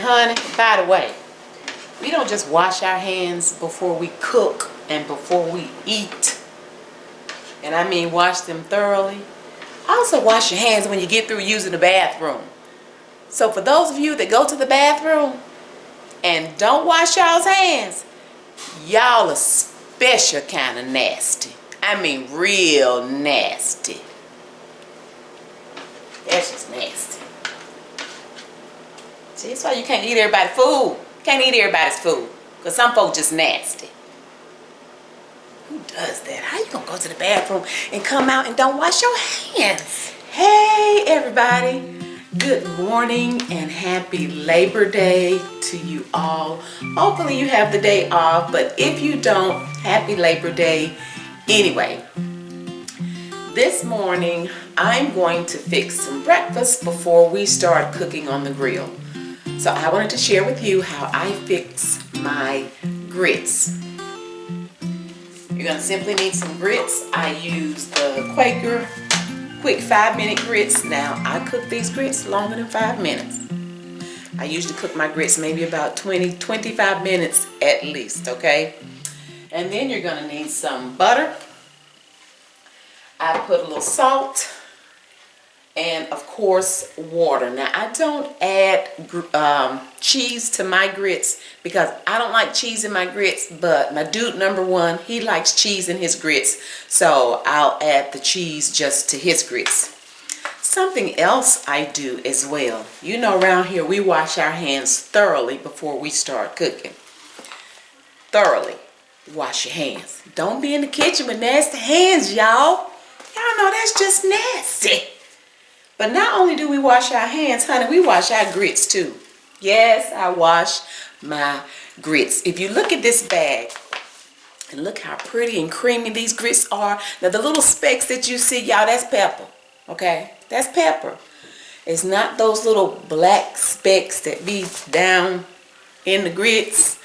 honey, by the way, we don't just wash our hands before we cook and before we eat. And I mean wash them thoroughly. Also wash your hands when you get through using the bathroom. So for those of you that go to the bathroom and don't wash y'all's hands, y'all are special kind of nasty. I mean real nasty. That's just nasty. See, that's why you can't eat everybody's food. Can't eat everybody's food. Because some folks just nasty. Who does that? How you gonna go to the bathroom and come out and don't wash your hands? Hey everybody. Good morning and happy Labor Day to you all. Hopefully you have the day off, but if you don't, happy Labor Day anyway. This morning I'm going to fix some breakfast before we start cooking on the grill. So I wanted to share with you how I fix my grits. You're going to simply need some grits. I use the Quaker quick 5-minute grits. Now I cook these grits longer than 5 minutes. I usually cook my grits maybe about 20-25 minutes at least, okay? And then you're going to need some butter. I put a little salt and of course water. Now I don't add cheese to my grits because I don't like cheese in my grits, but my dude number one, he likes cheese in his grits, so I'll add the cheese just to his grits. Something else I do as well, you know, around here we wash our hands thoroughly before we start cooking. Thoroughly wash your hands. Don't be in the kitchen with nasty hands, y'all. Y'all know that's just nasty. But not only do we wash our hands, honey, we wash our grits too. Yes, I wash my grits. If you look at this bag, and look how pretty and creamy these grits are. Now the little specks that you see, y'all, that's pepper. Okay? That's pepper. It's not those little black specks that be down in the grits.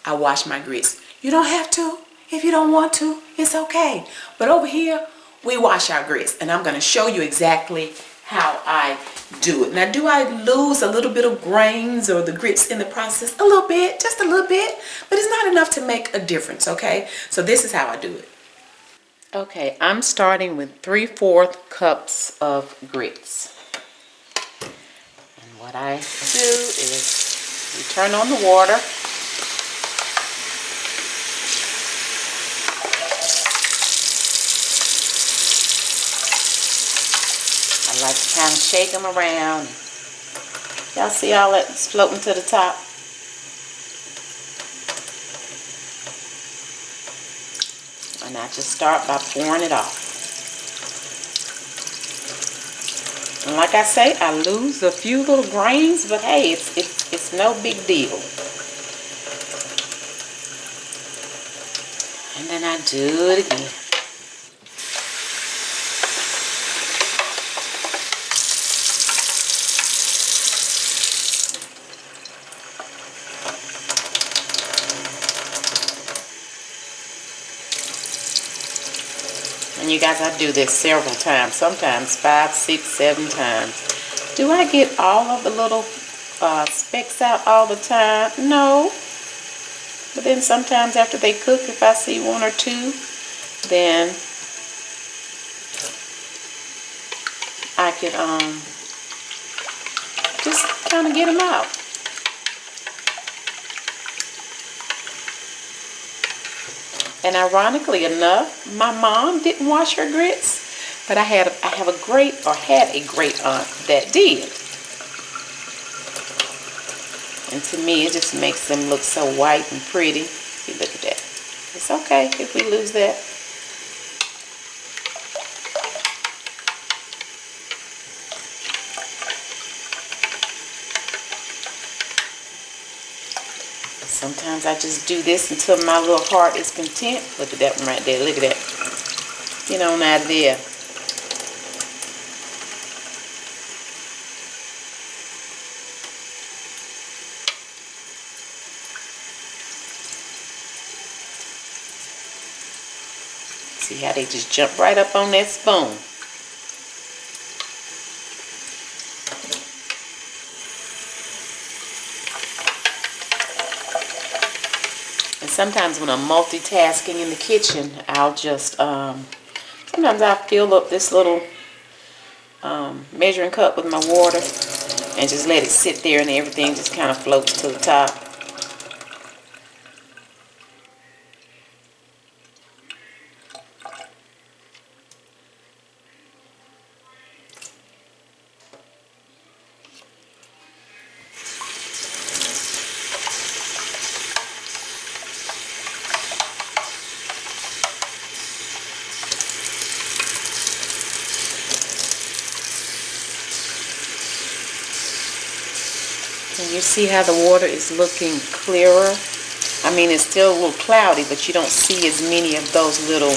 I wash my grits. You don't have to. If you don't want to, it's okay. But over here, we wash our grits, and I'm going to show you exactly how I do it. Now, do I lose a little bit of grains or the grits in the process? A little bit, just a little bit, but it's not enough to make a difference, okay? So this is how I do it. Okay, I'm starting with 3/4 cups of grits. And what I do is we turn on the water. I like to kind of shake them around. Y'all see all that floating to the top? And I just start by pouring it off. And like I say, I lose a few little grains, but hey, it's no big deal. And then I do it again. And you guys, I do this several times, sometimes 5, 6, 7 times. Do I get all of the little specks out all the time? No. But then sometimes after they cook, if I see 1 or 2, then I could just kind of get them out. And ironically enough, my mom didn't wash her grits, but I had a great aunt that did. And to me, it just makes them look so white and pretty. See, look at that. It's okay if we lose that. Sometimes I just do this until my little heart is content. Look at that one right there. Look at that. Get on out of there. See how they just jump right up on that spoon. And sometimes when I'm multitasking in the kitchen, I'll just, sometimes I'll fill up this little measuring cup with my water and just let it sit there and everything just kind of floats to the top. Can you see how the water is looking clearer? I mean, it's still a little cloudy, but you don't see as many of those little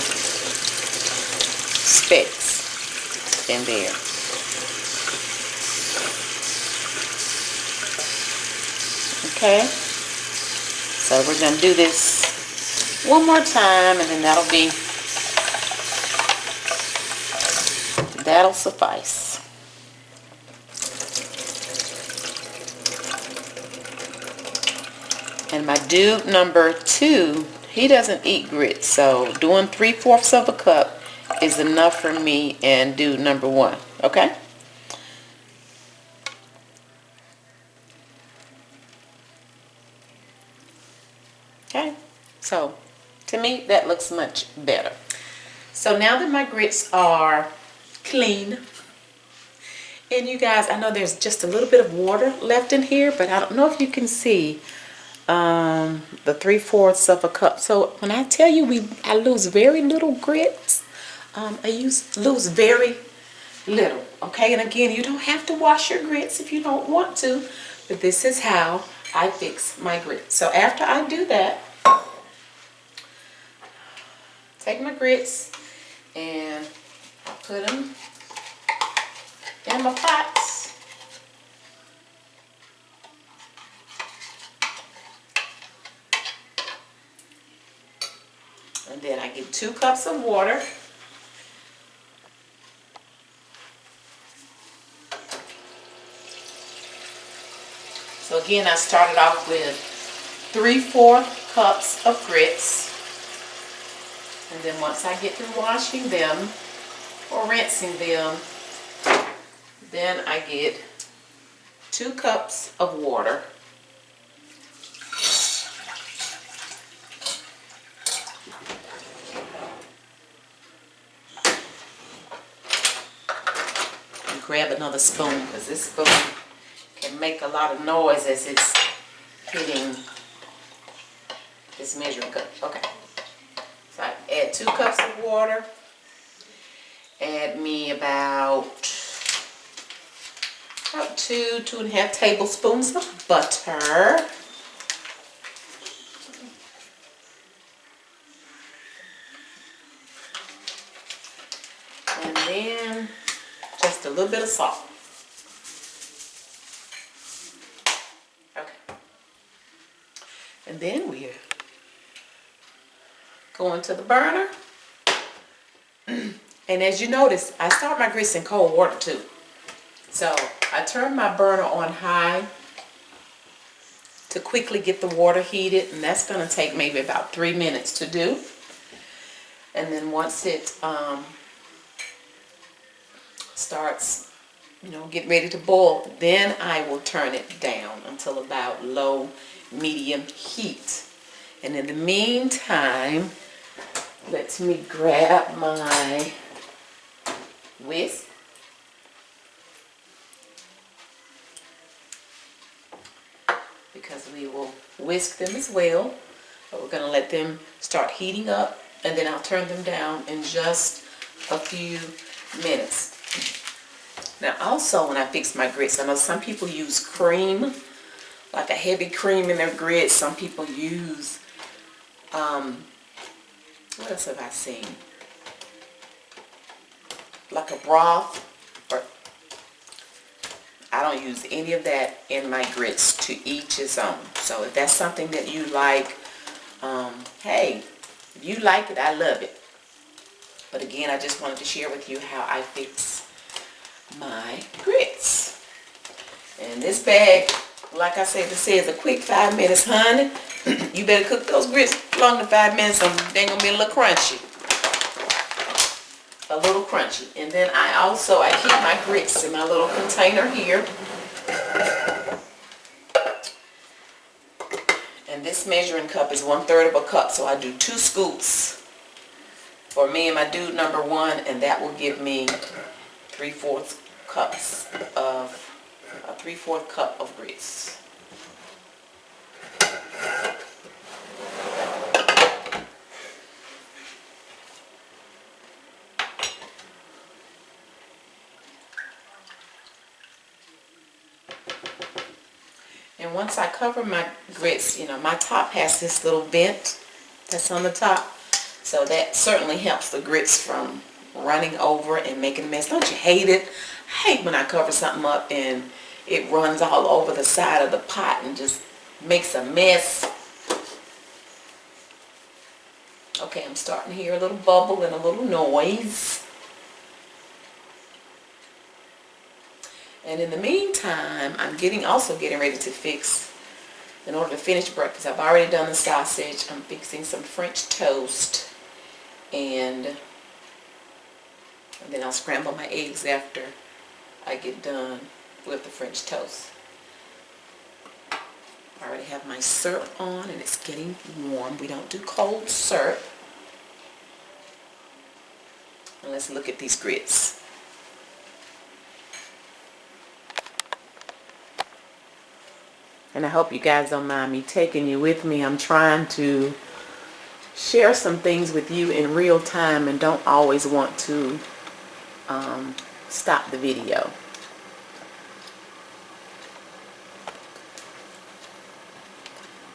specks in there. Okay, so we're going to do this one more time, and then that'll suffice. And my dude number 2, he doesn't eat grits, so doing 3/4 of a cup is enough for me and dude number 1, okay? Okay, so to me that looks much better. So now that my grits are clean, and you guys, I know there's just a little bit of water left in here, but I don't know if you can see the 3/4 of a cup. So when I tell you I lose very little grits, I lose very little, okay? And again, you don't have to wash your grits if you don't want to, but this is how I fix my grits. So after I do that, take my grits and I put them in my pots. And then I get 2 cups of water. So again, I started off with 3/4 cups of grits. And then once I get through washing them or rinsing them, then I get 2 cups of water. Grab another spoon, because this spoon can make a lot of noise as it's hitting this measuring cup. Okay, so I add 2 cups of water, add me about 2.5 tablespoons of butter, and then just a little bit of salt. Okay. And then we're going to the burner. And as you notice, I start my grits in cold water too. So I turn my burner on high to quickly get the water heated, and that's going to take maybe about 3 minutes to do. And then once it starts, get ready to boil, then I will turn it down until about low medium heat. And in the meantime, let me grab my whisk. Because we will whisk them as well. But we're going to let them start heating up, and then I'll turn them down in just a few minutes. Now also, when I fix my grits, I know some people use cream, like a heavy cream in their grits. Some people use, what else have I seen? Like a broth. Or I don't use any of that in my grits. To each his own. So if that's something that you like, hey, if you like it, I love it. But again, I just wanted to share with you how I fix my grits. And this bag Like I said, this is a quick 5 minutes, honey. You better cook those grits longer than 5 minutes, or they're gonna be a little crunchy. A little crunchy. And then I keep my grits in my little container here. And this measuring cup is 1/3 of a cup, so I do 2 scoops for me and my dude number 1, and that will give me 3/4 cups of a 3/4 cup of grits. And once I cover my grits, you know, my top has this little vent that's on the top. So that certainly helps the grits from running over and making a mess. Don't you hate it? I hate when I cover something up and it runs all over the side of the pot and just makes a mess. Okay, I'm starting to hear a little bubble and a little noise. And in the meantime, I'm also getting ready to fix, in order to finish breakfast, I've already done the sausage. I'm fixing some French toast. And then I'll scramble my eggs after I get done with the French toast. I already have my syrup on and it's getting warm. We don't do cold syrup. And let's look at these grits. And I hope you guys don't mind me taking you with me. I'm trying to share some things with you in real time and don't always want to stop the video.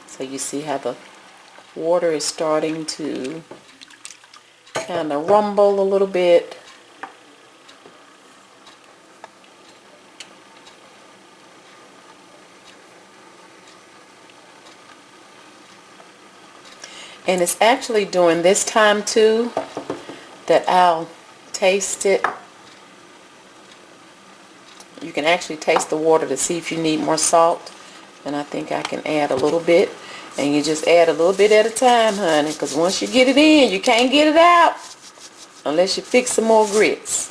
So you see how the water is starting to kind of rumble a little bit. And it's actually during this time too that I'll taste it. You can actually taste the water to see if you need more salt. And I think I can add a little bit. And you just add a little bit at a time, honey. Because once you get it in, you can't get it out unless you fix some more grits.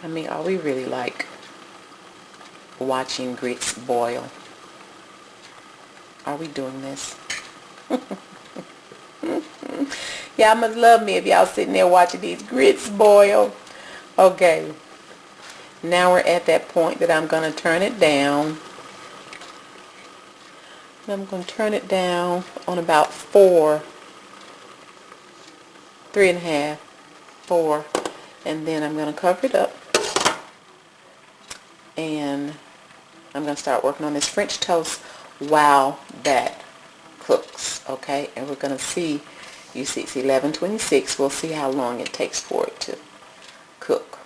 I mean, are we really like watching grits boil? Are we doing this? Y'all must love me if y'all sitting there watching these grits boil. Okay. Now we're at that point that I'm going to turn it down. I'm going to turn it down on about 4. 3.5. 4. And then I'm going to cover it up. And I'm going to start working on this French toast while that cooks, okay? And we're going to see, you see it's 11:26. We'll see how long it takes for it to cook.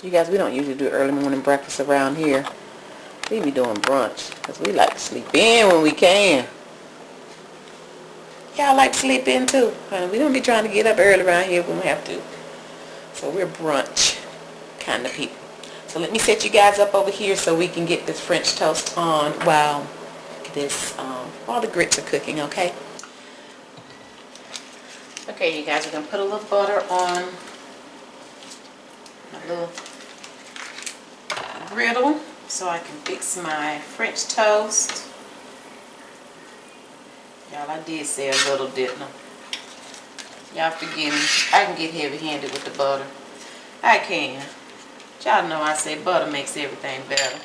You guys, we don't usually do early morning breakfast around here. We be doing brunch because we like to sleep in when we can. Y'all like to sleep in too. We don't be trying to get up early around here when we have to. So we're brunch kind of people. So let me set you guys up over here so we can get this French toast on while the grits are cooking, okay? Okay, you guys, we're gonna put a little butter on a little griddle so I can fix my French toast. Y'all, I did say a little, didn't I? Y'all forgive me. I can get heavy-handed with the butter. I can. Y'all know I say butter makes everything better.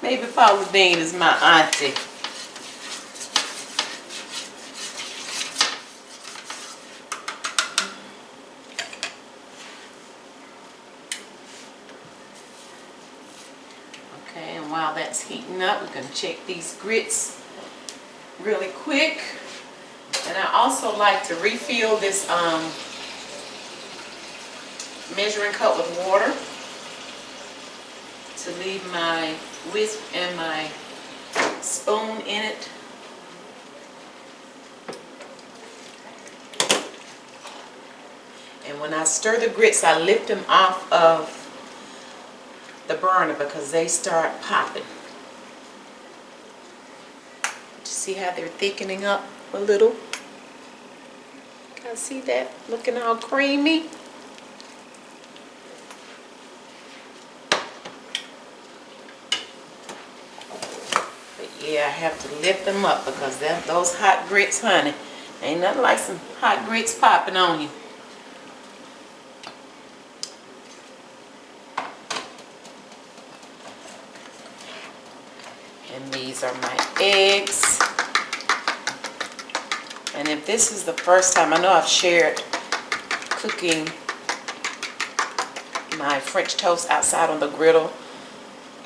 Maybe Paula Dean is my auntie. Okay, and while that's heating up, we're going to check these grits really quick. And I also like to refill this measuring cup with water. to leave my whisk and my spoon in it. And when I stir the grits, I lift them off of the burner because they start popping. See how they're thickening up a little? Can I see that? Looking all creamy. But yeah, I have to lift them up because those hot grits, honey, ain't nothing like some hot grits popping on you. And these are my eggs. And if this is the first time, I know I've shared cooking my French toast outside on the griddle,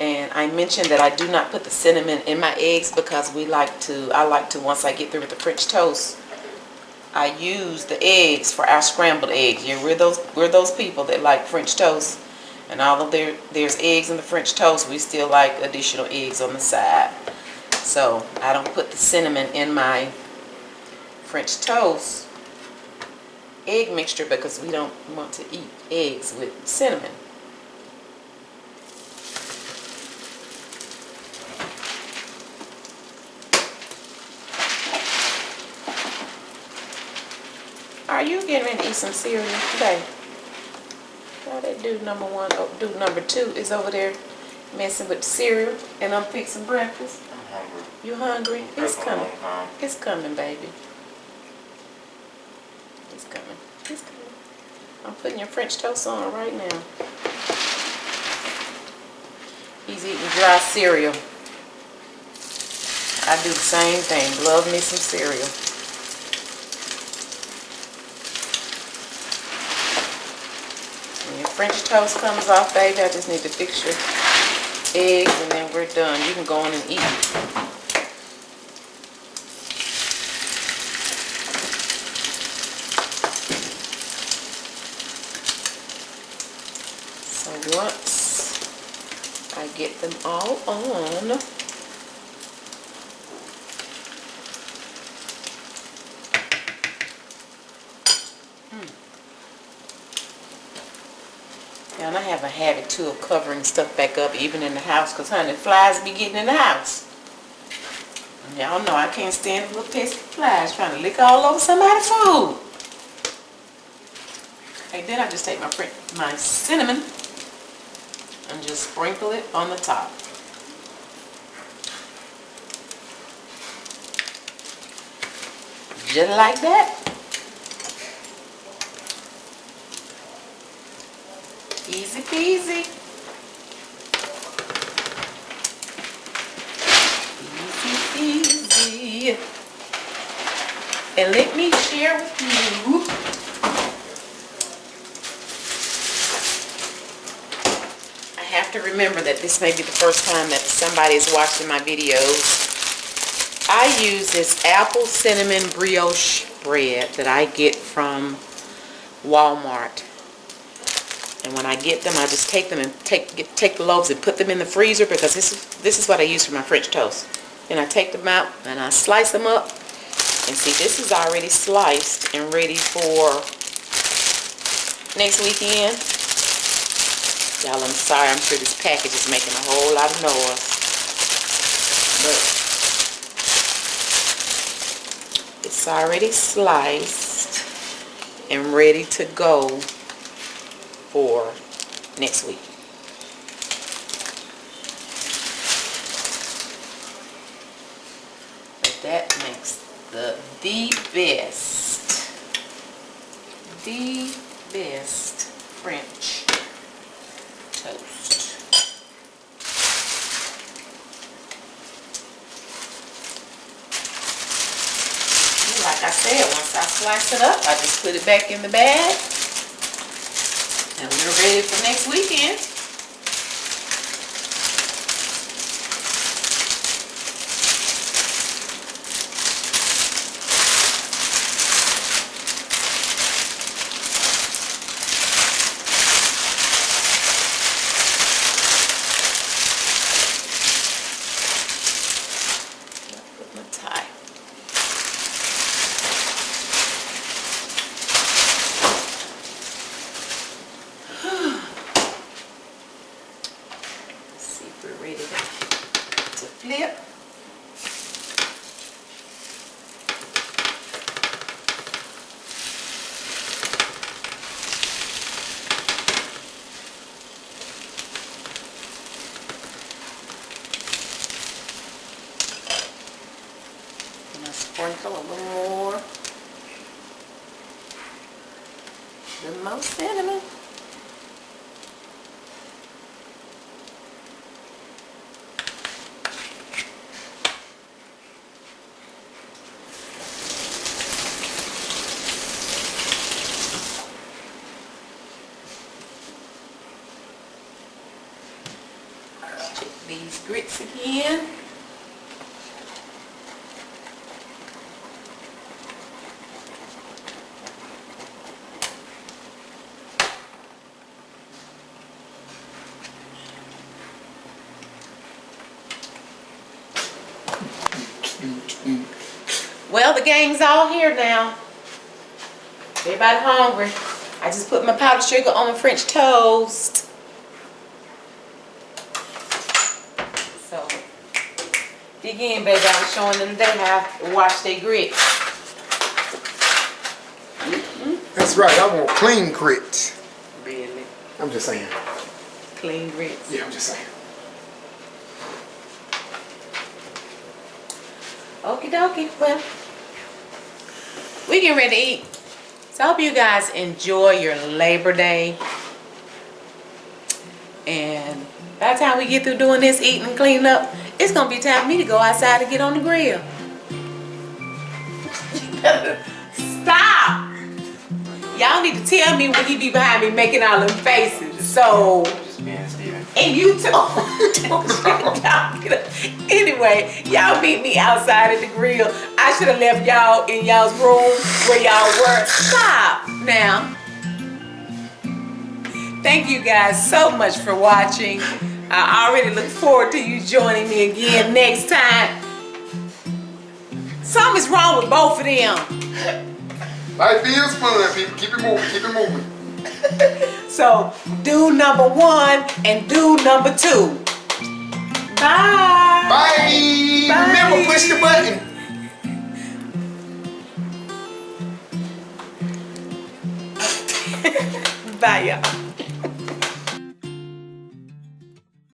and I mentioned that I do not put the cinnamon in my eggs because I like to, once I get through with the French toast, I use the eggs for our scrambled eggs. Yeah, we're those people that like French toast, and although there's eggs in the French toast, we still like additional eggs on the side. So I don't put the cinnamon in my French toast egg mixture because we don't want to eat eggs with cinnamon. Are you getting ready to eat some cereal today? Why that dude number one, dude number two is over there messing with the cereal, and I'm fixing breakfast. I'm hungry. You hungry? It's coming. It's coming, baby. It's coming. It's coming. I'm putting your French toast on right now. He's eating dry cereal. I do the same thing. Love me some cereal. When your French toast comes off, baby, I just need to fix your eggs and then we're done. You can go on and eat. So once I get them all on, and I have a habit too of covering stuff back up even in the house because, honey, flies be getting in the house. Y'all know I can't stand little pesky flies trying to lick all over somebody's food. And then I just take my cinnamon and just sprinkle it on the top. Just like that. Easy peasy. Easy peasy. And let me share with you I have to remember that this may be the first time that somebody is watching my videos. I use this apple cinnamon brioche bread that I get from Walmart. And when I get them, I just take them and take the loaves and put them in the freezer because this is what I use for my French toast. And I take them out and I slice them up. And see, this is already sliced and ready for next weekend. Y'all, I'm sorry. I'm sure this package is making a whole lot of noise. But it's already sliced and ready to go for next week. But that makes the best French toast. And like I said, once I slice it up, I just put it back in the bag. And we're ready for next weekend. We're ready to flip. I'm gonna sprinkle a little more. A little more cinnamon. Check these grits again. Well, the gang's all here now. Everybody hungry. I just put my powdered sugar on my French toast. So, dig in, baby. I was showing them today how to wash their grits. That's right. I want clean grits. Really? I'm just saying. Clean grits. Yeah, I'm just saying. Okie dokie. Well, we getting ready to eat. So I hope you guys enjoy your Labor Day. And by the time we get through doing this, eating and cleaning up, it's gonna be time for me to go outside and get on the grill. Stop! Y'all need to tell me when he be behind me making all them faces. So, and you too. Anyway, y'all meet me outside at the grill. I should have left y'all in y'all's room where y'all were. Stop now. Thank you guys so much for watching. I already look forward to you joining me again next time. Something's wrong with both of them. Life is fun, people. Keep it moving. Keep it moving. So, do number 1 and do number 2. Bye. Bye. Remember, push the button. Bye, y'all.